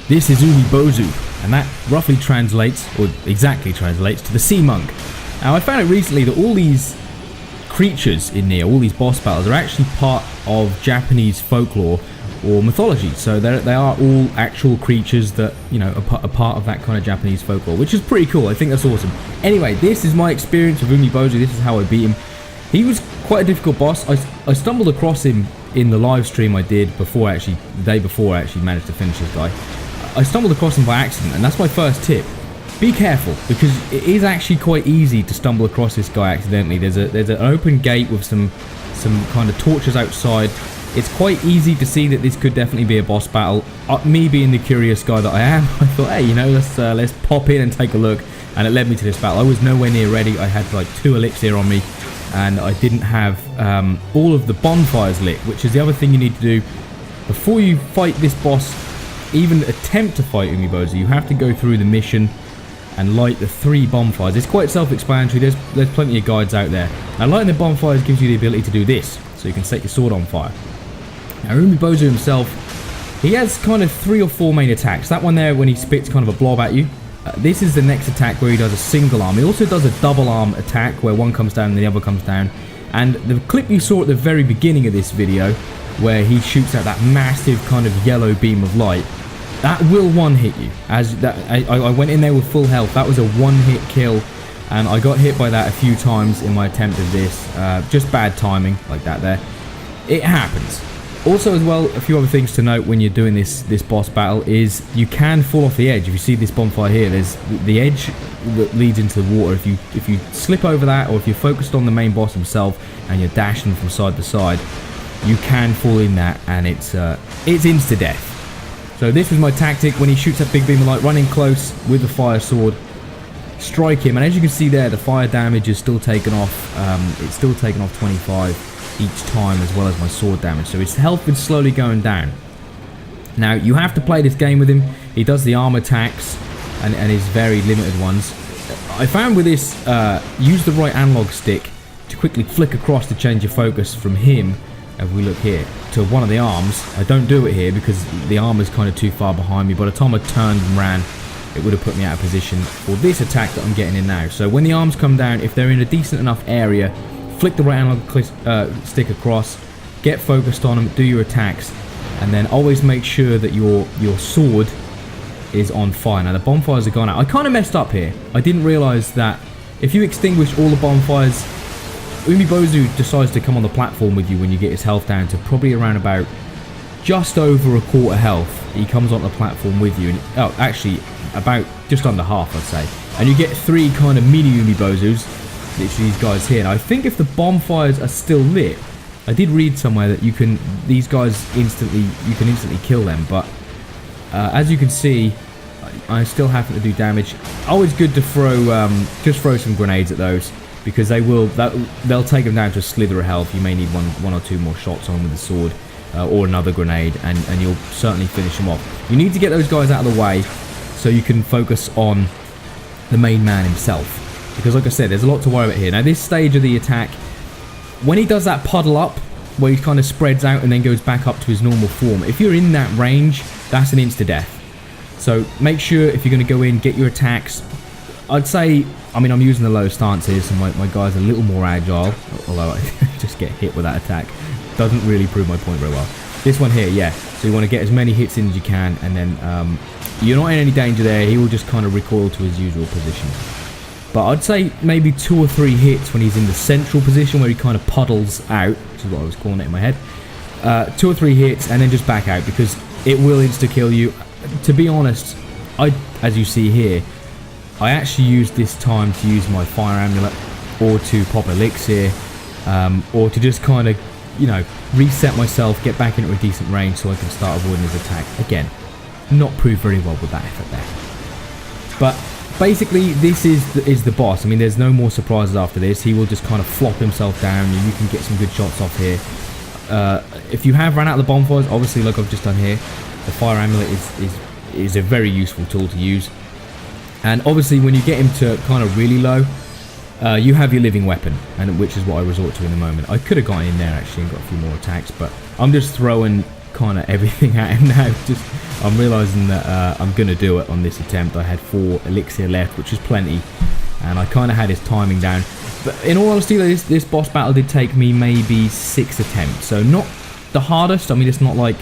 This is Umi Bozu, and that roughly translates, or exactly translates, to the Sea Monk. Now, I found out recently that all these creatures in Nioh, all these boss battles, are actually part of Japanese folklore or mythology. So they are all actual creatures that, you know, are part of that kind of Japanese folklore, which is pretty cool. I think that's awesome. Anyway, this is my experience with Umi Bozu. This is how I beat him. He was quite a difficult boss. I stumbled across him in the live stream I did before, actually, the day before I actually managed to finish this guy. I stumbled across him by accident, and that's my first tip. Be careful, because it is actually quite easy to stumble across this guy accidentally. There's an open gate with some kind of torches outside. It's quite easy to see that this could definitely be a boss battle. Me being the curious guy that I am, I thought, hey, you know, let's pop in and take a look, and it led me to this battle. I was nowhere near ready. I had like 2 elixir on me, and I didn't have all of the bonfires lit, which is the other thing you need to do before you fight this boss. Even attempt to fight Umi Bozu, you have to go through the mission and light the 3 bonfires. It's quite self-explanatory. There's plenty of guides out there. Now, lighting the bonfires gives you the ability to do this, so you can set your sword on fire. Now, Umi Bozu himself, he has kind of 3 or 4 main attacks. That one there, when he spits kind of a blob at you. This is the next attack where he does a single arm. He also does a double arm attack where one comes down and the other comes down. And the clip you saw at the very beginning of this video, where he shoots out that massive kind of yellow beam of light, that will one-hit you. I went in there with full health. That was a one-hit kill, and I got hit by that a few times in my attempt of this. Just bad timing, like that there. It happens. Also, as well, a few other things to note when you're doing this boss battle is you can fall off the edge. If you see this bonfire here, there's the edge that leads into the water. If you slip over that, or if you're focused on the main boss himself and you're dashing from side to side, you can fall in that, and it's insta-death. So this was my tactic when he shoots that big beam of light, running close with the fire sword, strike him, and as you can see there, the fire damage is still taken off. It's still taken off 25 each time, as well as my sword damage. So his health is slowly going down. Now, you have to play this game with him. He does the arm attacks and his very limited ones. I found with this, use the right analog stick to quickly flick across to change your focus from him, if we look here, to one of the arms. I don't do it here because the arm is kind of too far behind me. By the time I turned and ran, it would have put me out of position for this attack that I'm getting in now. So when the arms come down, if they're in a decent enough area, flick the right analog stick across, get focused on them, do your attacks, and then always make sure that your sword is on fire. Now, the bonfires are gone out. I kind of messed up here. I didn't realise that if you extinguish all the bonfires, Umi Bozu decides to come on the platform with you when you get his health down to probably around about just over a quarter health. He comes on the platform with you, and actually about just under half, I'd say. And you get 3 kind of mini Umi Bozus, literally these guys here. Now, I think if the bonfires are still lit, I did read somewhere that you can instantly kill them, but as you can see, I still happen to do damage. Always good to just throw some grenades at those, because they'll take them down to a slither of health. You may need one or 2 more shots on with the sword, or another grenade, and you'll certainly finish them off. You need to get those guys out of the way so you can focus on the main man himself, because like I said, there's a lot to worry about here. Now, this stage of the attack, when he does that puddle up, where he kind of spreads out and then goes back up to his normal form, if you're in that range, that's an insta-death. So make sure, if you're going to go in, get your attacks. I'd say, I mean, I'm using the low stance here, so my guy's a little more agile, although I just get hit with that attack. Doesn't really prove my point very well. This one here, yeah, so you want to get as many hits in as you can, and then you're not in any danger there. He will just kind of recoil to his usual position. But I'd say maybe 2 or 3 hits when he's in the central position where he kind of puddles out, which is what I was calling it in my head. 2 or 3 hits, and then just back out, because it will insta-kill you. To be honest, as you see here, I actually used this time to use my fire amulet, or to pop elixir, or to just kind of, you know, reset myself, get back into a decent range so I can start avoiding his attack. Again, not proved very well with that effort there. But basically, this is the boss. I mean, there's no more surprises after this. He will just kind of flop himself down, and you can get some good shots off here. If you have run out of the bonfires, obviously, like I've just done here, the fire amulet is a very useful tool to use. And obviously, when you get him to kind of really low, you have your living weapon, and which is what I resort to in the moment. I could have gone in there actually and got a few more attacks, but I'm just throwing kind of everything at him now. Just I'm realizing that I'm gonna do it on this attempt. I had 4 elixir left, which is plenty, and I kind of had his timing down. But in all honesty, this boss battle did take me maybe 6 attempts, so not the hardest. I mean, it's not like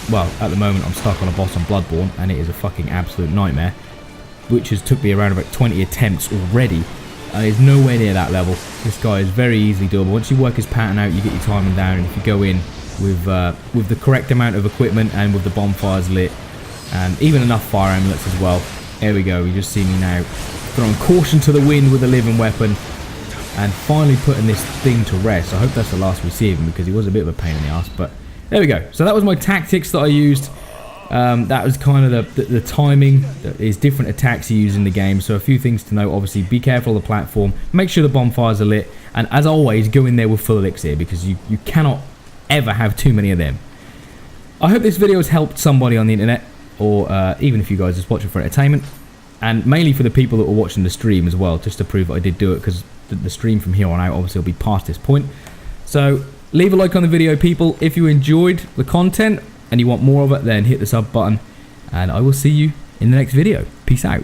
well, at the moment I'm stuck on a boss on Bloodborne, and it is a fucking absolute nightmare, which has took me around about 20 attempts already. It's nowhere near that level. This guy is very easily doable. Once you work his pattern out, you get your timing down, and if you go in with the correct amount of equipment and with the bonfires lit, and even enough fire amulets as well. There we go. You just see me now throwing caution to the wind with a living weapon, and finally putting this thing to rest. I hope that's the last we see of him, because he was a bit of a pain in the ass. But there we go. So that was my tactics that I used. That was kind of the timing. There's different attacks you use in the game. So a few things to note. Obviously, be careful of the platform. Make sure the bonfires are lit. And as always, go in there with full elixir, because you cannot ever have too many of them. I hope this video has helped somebody on the internet, or even if you guys just watch it for entertainment. And mainly for the people that were watching the stream as well, just to prove that I did do it, because the stream from here on out obviously will be past this point. So leave a like on the video, people. If you enjoyed the content and you want more of it, then hit the sub button, and I will see you in the next video. Peace out.